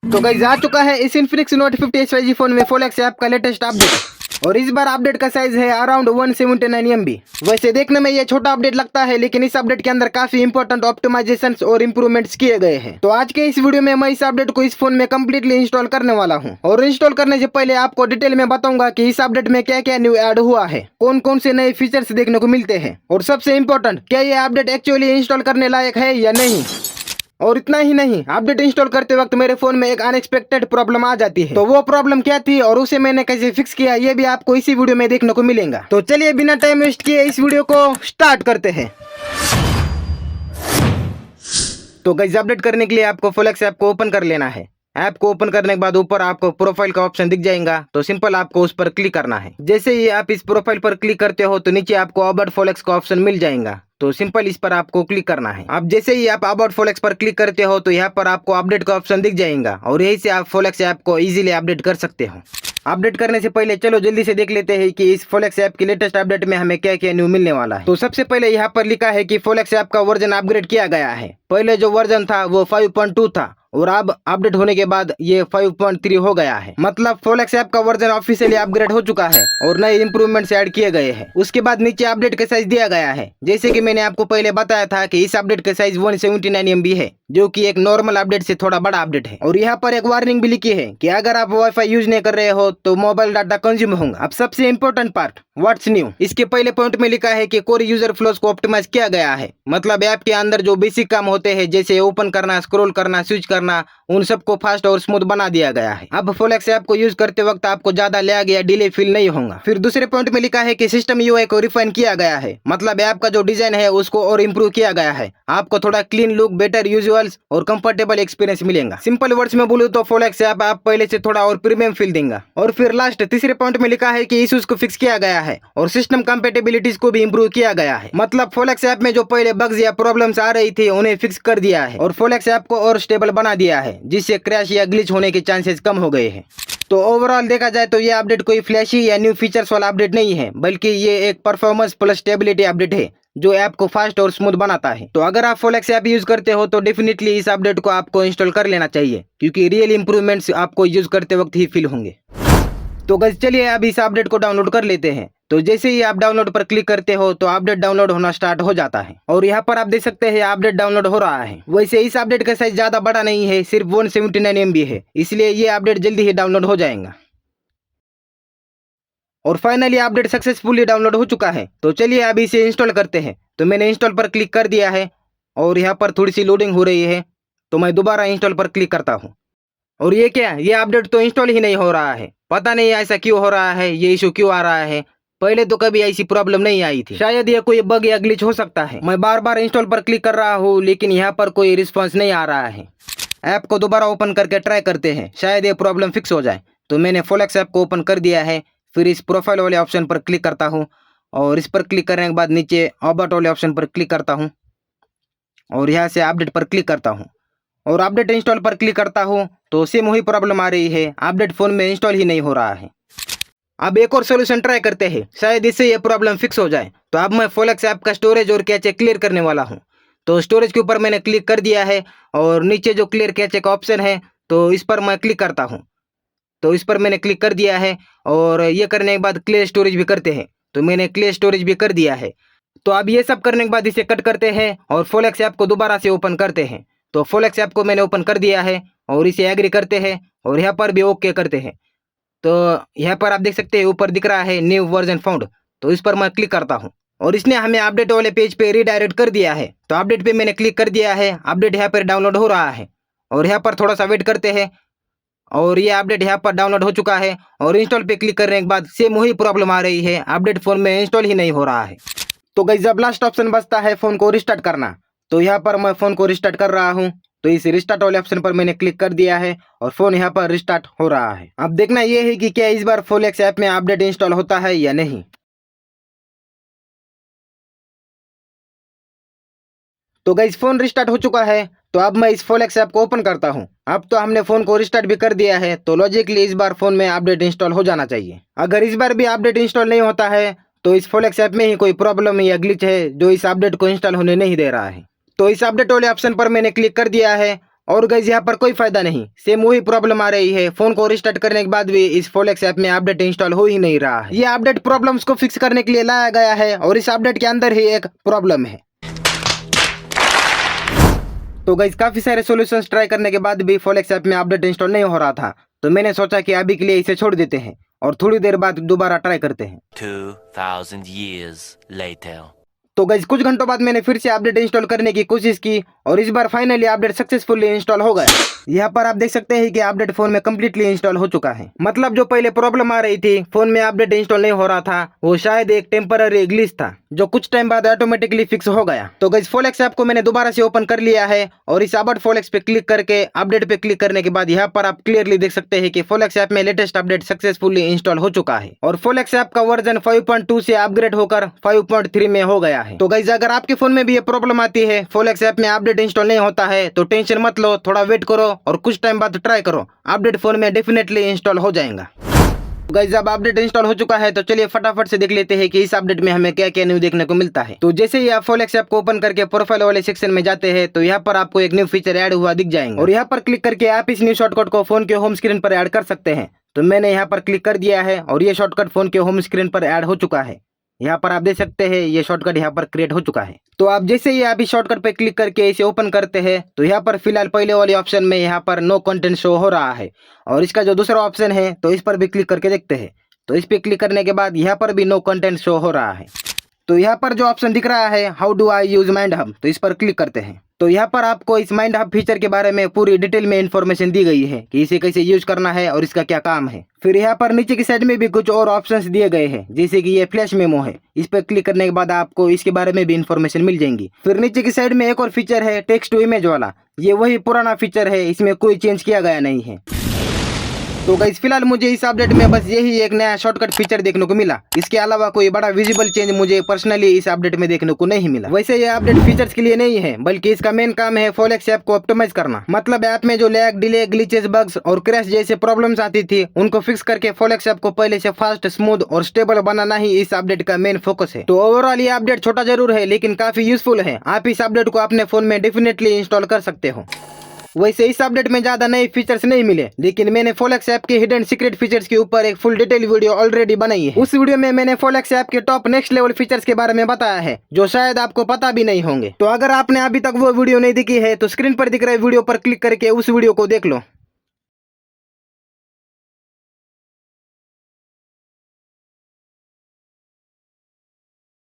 तो गाइस आ चुका है इस इन्फिनिक्स नोट 50 फोन में फोलेक्स ऐप का लेटेस्ट अपडेट। और इस बार अपडेट का साइज है अराउंड 179 MB। वैसे देखने में ये छोटा अपडेट लगता है, लेकिन इस अपडेट के अंदर काफी इंपॉर्टेंट ऑप्टिमाइजेशंस और इंप्रूवमेंट्स किए गए हैं। तो आज के इस वीडियो में मैं इस अपडेट को इस फोन में कंप्लीटली इंस्टॉल करने वाला हूं। और इंस्टॉल करने से पहले आपको डिटेल में बताऊंगा कि इस अपडेट में क्या क्या न्यू ऐड हुआ है, कौन कौन से नए फीचर्स देखने को मिलते हैं, और सबसे इंपॉर्टेंट, क्या ये अपडेट एक्चुअली इंस्टॉल करने लायक है या नहीं। और इतना ही नहीं, अपडेट इंस्टॉल करते वक्त मेरे फोन में एक अनएक्सपेक्टेड प्रॉब्लम आ जाती है। तो वो प्रॉब्लम क्या थी और उसे मैंने कैसे फिक्स किया, ये भी आपको इसी वीडियो में देखने को मिलेगा। तो चलिए बिना टाइम वेस्ट किए इस वीडियो को स्टार्ट करते हैं। तो गाइस अपडेट करने के लिए आपको फोलेक्स ऐप को ओपन कर लेना है। ऐप को ओपन करने के बाद ऊपर आपको प्रोफाइल का ऑप्शन दिख जाएगा, तो सिंपल आपको उस पर क्लिक करना है। जैसे ही आप इस प्रोफाइल पर क्लिक करते हो तो नीचे आपको अबाउट फोलेक्स का ऑप्शन मिल जाएगा, तो सिंपल इस पर आपको क्लिक करना है। अब जैसे ही आप अबाउट फोलेक्स पर क्लिक करते हो तो यहाँ पर आपको अपडेट का ऑप्शन दिख जाएगा, और यही से आप फोलेक्स ऐप को इजीली अपडेट कर सकते हो। अपडेट करने से पहले चलो जल्दी से देख लेते हैं कि इस फोलेक्स ऐप की लेटेस्ट अपडेट में हमें क्या क्या न्यू मिलने वाला है। तो सबसे पहले यहाँ पर लिखा है कि फोलेक्स ऐप का वर्जन अपग्रेड किया गया है। पहले जो वर्जन था वो 5.2 था, और अब अपडेट होने के बाद ये 5.3 हो गया है। मतलब फोलेक्स ऐप का वर्जन ऑफिशियली अपग्रेड हो चुका है और नए इंप्रूवमेंट्स ऐड किए गए हैं। उसके बाद नीचे अपडेट का साइज दिया गया है। जैसे कि मैंने आपको पहले बताया था कि इस अपडेट का साइज 179 MB है, जो कि एक नॉर्मल अपडेट से थोड़ा बड़ा अपडेट है। और यहाँ पर एक वार्निंग भी लिखी है कि अगर आप वाईफाई यूज नहीं कर रहे हो तो मोबाइल डाटा कंज्यूम होगा। अब सबसे इंपॉर्टेंट पार्ट, व्हाट्स न्यू। इसके पहले पॉइंट में लिखा है कि कोर यूजर फ्लोज को ऑप्टिमाइज किया गया है। मतलब ऐप के अंदर जो बेसिक काम होते हैं, जैसे ओपन करना, स्क्रॉल करना, स्विच करना, उन सबको फास्ट और स्मूथ बना दिया गया है। अब फोलेक्स ऐप को यूज करते वक्त आपको ज्यादा लैग या डिले फील नहीं होगा। फिर दूसरे पॉइंट में लिखा है कि सिस्टम यूआई को रिफाइन किया गया है। मतलब ऐप का जो डिजाइन है उसको और इम्प्रूव किया गया है। आपको थोड़ा क्लीन लुक, बेटर यूजुअल्स और कंफर्टेबल एक्सपीरियंस मिलेगा। सिंपल वर्ड्स में बोलूं तो फोलेक्स ऐप आप पहले से थोड़ा और प्रीमियम फील देगा। और फिर लास्ट तीसरे पॉइंट में लिखा है कि इश्यूज को फिक्स किया गया है और सिस्टम कंपेटेबिलिटीज को भी इम्प्रूव किया गया है। मतलब फोलेक्स ऐप में जो पहले बग्स या प्रॉब्लम्स आ रही थी उन्हें फिक्स कर दिया है और फोलेक्स ऐप को और स्टेबल बना दिया है, जिससे क्रैश या ग्लिच होने के चांसेस कम हो गए हैं। तो ओवरऑल देखा जाए तो ये अपडेट कोई फ्लैशी या न्यू फीचर्स वाला अपडेट नहीं है, बल्कि ये एक परफॉर्मेंस प्लस स्टेबिलिटी अपडेट है जो ऐप को फास्ट और स्मूथ बनाता है। तो अगर आप फोलेक्स ऐप यूज करते हो तो डेफिनेटली इस अपडेट को आपको इंस्टॉल कर लेना चाहिए, क्योंकि रियल इंप्रूवमेंट्स आपको यूज करते वक्त ही फील होंगे। तो गाइस चलिए अब इस अपडेट को डाउनलोड कर लेते हैं। तो जैसे ही आप डाउनलोड पर क्लिक करते हो तो अपडेट डाउनलोड होना स्टार्ट हो जाता है, और यहाँ पर आप देख सकते हैं अपडेट डाउनलोड हो रहा है। वैसे इस अपडेट का साइज ज्यादा बड़ा नहीं है, सिर्फ 179 MB है, इसलिए ये अपडेट जल्दी ही डाउनलोड हो जाएगा। और फाइनली अपडेट सक्सेसफुली डाउनलोड हो चुका है। तो चलिए अब इसे इंस्टॉल करते हैं। तो मैंने इंस्टॉल पर क्लिक कर दिया है और यहाँ पर थोड़ी सी लोडिंग हो रही है, तो मैं दोबारा इंस्टॉल पर क्लिक करता हूँ। और ये क्या, ये अपडेट तो इंस्टॉल ही नहीं हो रहा है। पता नहीं ऐसा क्यों हो रहा है, ये इशू क्यों आ रहा है। पहले तो कभी ऐसी प्रॉब्लम नहीं आई थी। शायद ये कोई बग या ग्लिच हो सकता है। मैं बार बार इंस्टॉल पर क्लिक कर रहा हूँ, लेकिन यहाँ पर कोई रिस्पॉन्स नहीं आ रहा है। ऐप को दोबारा ओपन करके ट्राई करते हैं, शायद ये प्रॉब्लम फिक्स हो जाए। तो मैंने फोलेक्स ऐप को ओपन कर दिया है। फिर इस प्रोफाइल वाले ऑप्शन पर क्लिक करता हूँ, और इस पर क्लिक करने के बाद नीचे अबाउट वाले ऑप्शन पर क्लिक करता हूँ, और यहाँ से अपडेट पर क्लिक करता हूँ, और अपडेट इंस्टॉल पर क्लिक करता हूँ तो सेम वही प्रॉब्लम आ रही है, अपडेट फोन में इंस्टॉल ही नहीं हो रहा है। अब एक और सोल्यूशन ट्राई करते हैं, शायद इससे ये प्रॉब्लम फिक्स हो जाए। तो अब मैं फोलेक्स ऐप का स्टोरेज और कैचे क्लियर करने वाला हूँ। तो स्टोरेज के ऊपर मैंने क्लिक कर दिया है, और नीचे जो क्लियर कैचे का ऑप्शन है तो इस पर मैं क्लिक करता हूँ। तो इस पर मैंने क्लिक कर दिया है, और ये करने के बाद क्लियर स्टोरेज भी करते हैं। तो मैंने क्लियर स्टोरेज भी कर दिया है। तो अब ये सब करने के बाद इसे कट करते हैं और फोलेक्स ऐप को दोबारा से ओपन करते हैं। तो फोलेक्स ऐप को मैंने ओपन कर दिया है, और इसे एग्री करते हैं, और यहाँ पर भी ओके करते हैं। तो यहाँ पर आप देख सकते हैं ऊपर दिख रहा है न्यू वर्जन फाउंड, तो इस पर मैं क्लिक करता हूँ, और इसने हमें अपडेट वाले पेज पे रीडायरेक्ट कर दिया है। तो अपडेट पे मैंने क्लिक कर दिया है, अपडेट यहाँ पर डाउनलोड हो रहा है, और यहाँ पर थोड़ा सा वेट करते हैं। और ये अपडेट यहाँ पर डाउनलोड हो चुका है, और इंस्टॉल पे क्लिक करने के बाद सेम वही प्रॉब्लम आ रही है, अपडेट फोन में इंस्टॉल ही नहीं हो रहा है। तो गाइस अब लास्ट ऑप्शन बचता है फोन को रिस्टार्ट करना। तो यहाँ पर मैं फोन को रिस्टार्ट कर रहा हूँ। तो इस रिस्टार्ट वाले ऑप्शन पर मैंने क्लिक कर दिया है, और फोन यहाँ पर रिस्टार्ट हो रहा है। अब देखना यह है कि क्या इस बार फोलेक्स ऐप में अपडेट इंस्टॉल होता है या नहीं। तो गाइस फोन रिस्टार्ट हो चुका है। तो अब मैं इस फोलेक्स ऐप को ओपन करता हूं। अब तो हमने फोन को रिस्टार्ट भी कर दिया है, तो लॉजिकली इस बार फोन में अपडेट इंस्टॉल हो जाना चाहिए। अगर इस बार भी अपडेट इंस्टॉल नहीं होता है तो इस फोलेक्स ऐप में ही कोई प्रॉब्लम या ग्लिच है जो इस अपडेट को इंस्टॉल होने नहीं दे रहा है। तो इस अपडेट वाले ऑप्शन पर मैंने क्लिक कर दिया है, और गाइस यहाँ पर कोई फायदा नहीं, सेम वही प्रॉब्लम आ रही है। फोन को रिस्टार्ट करने के बाद भी इस फोलेक्स ऐप में अपडेट इंस्टॉल हो ही नहीं रहा है। ये अपडेट प्रॉब्लम्स को फिक्स करने के लिए लाया गया है और इस अपडेट के अंदर ही एक प्रॉब्लम है। तो गाइस काफी सारे सॉल्यूशंस ट्राई करने के बाद भी फोलेक्स ऐप में अपडेट इंस्टॉल नहीं हो रहा था, तो मैंने सोचा कि अभी के लिए इसे छोड़ देते हैं और थोड़ी देर बाद दोबारा ट्राई करते हैं। 2000 years later. तो गाइस कुछ घंटों बाद मैंने फिर से अपडेट इंस्टॉल करने की कोशिश की और इस बार फाइनली अपडेट सक्सेसफुली इंस्टॉल हो गया। यहाँ पर आप देख सकते हैं कि अपडेट फोन में कम्प्लीटली इंस्टॉल हो चुका है। मतलब जो पहले प्रॉब्लम आ रही थी, फोन में अपडेट इंस्टॉल नहीं हो रहा था, वो शायद एक टेम्पररी ग्लिच था जो कुछ टाइम बाद ऑटोमेटिकली फिक्स हो गया। तो गाइस फोलेक्स ऐप को मैंने दोबारा से ओपन कर लिया है और इस अबाउट फोलेक्स पे क्लिक करके अपडेट पे क्लिक करने के बाद यहाँ पर आप क्लियरली देख सकते हैं कि फोलेक्स ऐप में लेटेस्ट अपडेट सक्सेसफुली इंस्टॉल हो चुका है और फोलेक्स ऐप का वर्जन 5.2 से अपग्रेड होकर 5.3 में हो गया है। तो गाइस अगर आपके फोन में भी ये प्रॉब्लम आती है, फोलेक्स ऐप में अपडेट इंस्टॉल नहीं होता है, तो टेंशन मत लो, थोड़ा वेट करो और कुछ टाइम बाद ट्राई करो, अपडेट फोन में डेफिनेटली इंस्टॉल हो जाएगा। गाइस जब अपडेट इंस्टॉल हो चुका है तो चलिए फटाफट से देख लेते हैं कि इस अपडेट में हमें क्या क्या न्यू देखने को मिलता है। तो जैसे ही आप फोलेक्स ऐप को ओपन करके प्रोफाइल वाले सेक्शन में जाते हैं तो यहाँ पर आपको एक न्यू फीचर ऐड हुआ दिख जाएगा और यहाँ पर क्लिक करके आप इस न्यू शॉर्टकट को फोन के होम स्क्रीन पर ऐड कर सकते हैं। तो मैंने यहाँ पर क्लिक कर दिया है और ये शॉर्टकट फोन के होम स्क्रीन पर ऐड हो चुका है। यहाँ पर आप देख सकते हैं ये शॉर्टकट यहाँ पर क्रिएट हो चुका है। तो आप जैसे ही आप इस शॉर्टकट पे क्लिक करके इसे ओपन करते हैं तो यहाँ पर फिलहाल पहले वाले ऑप्शन में यहाँ पर नो कंटेंट शो हो रहा है और इसका जो दूसरा ऑप्शन है तो इस पर भी क्लिक करके देखते हैं। तो इस पे क्लिक करने के बाद यहाँ पर भी नो कंटेंट शो हो रहा है। तो यहाँ पर जो ऑप्शन दिख रहा है how do I use mind hub, तो इस पर क्लिक करते हैं। तो यहाँ पर आपको इस माइंड हब फीचर के बारे में पूरी डिटेल में इंफॉर्मेशन दी गई है कि इसे कैसे यूज करना है और इसका क्या काम है। फिर यहाँ पर नीचे की साइड में भी कुछ और ऑप्शंस दिए गए हैं, जैसे कि ये फ्लैश मेमो है, इस पर क्लिक करने के बाद आपको इसके बारे में भी इंफॉर्मेशन मिल जाएंगी। फिर नीचे की साइड में एक और फीचर है टेक्स्ट टू इमेज वाला, ये वही पुराना फीचर है, इसमें कोई चेंज किया गया नहीं है। तो गाइस फिलहाल मुझे इस अपडेट में बस यही एक नया शॉर्टकट फीचर देखने को मिला, इसके अलावा कोई बड़ा विजिबल चेंज मुझे पर्सनली इस अपडेट में देखने को नहीं मिला। वैसे ये अपडेट फीचर्स के लिए नहीं है, बल्कि इसका मेन काम है फोलेक्स ऐप को ऑप्टिमाइज करना। मतलब ऐप में जो लैग, डिले, ग्लिचेस, बग्स और क्रैश जैसे प्रॉब्लम्स आती थी उनको फिक्स करके फोलेक्स ऐप को पहले से फास्ट, स्मूथ और स्टेबल बनाना ही इस अपडेट का मेन फोकस है। तो ओवरऑल ये अपडेट छोटा जरूर है लेकिन काफी यूजफुल है। आप इस अपडेट को अपने फोन में डेफिनेटली इंस्टॉल कर सकते हो। वैसे इस अपडेट में ज्यादा नए फीचर्स नहीं मिले, लेकिन मैंने फोलेक्स ऐप के हिडन सीक्रेट फीचर्स के ऊपर एक फुल डिटेल वीडियो ऑलरेडी बनाई है। उस वीडियो में मैंने फोलेक्स ऐप के टॉप नेक्स्ट लेवल फीचर्स के बारे में बताया है जो शायद आपको पता भी नहीं होंगे। तो अगर आपने अभी तक वो वीडियो नहीं देखी है तो स्क्रीन पर दिख रहे वीडियो पर क्लिक करके उस वीडियो को देख लो।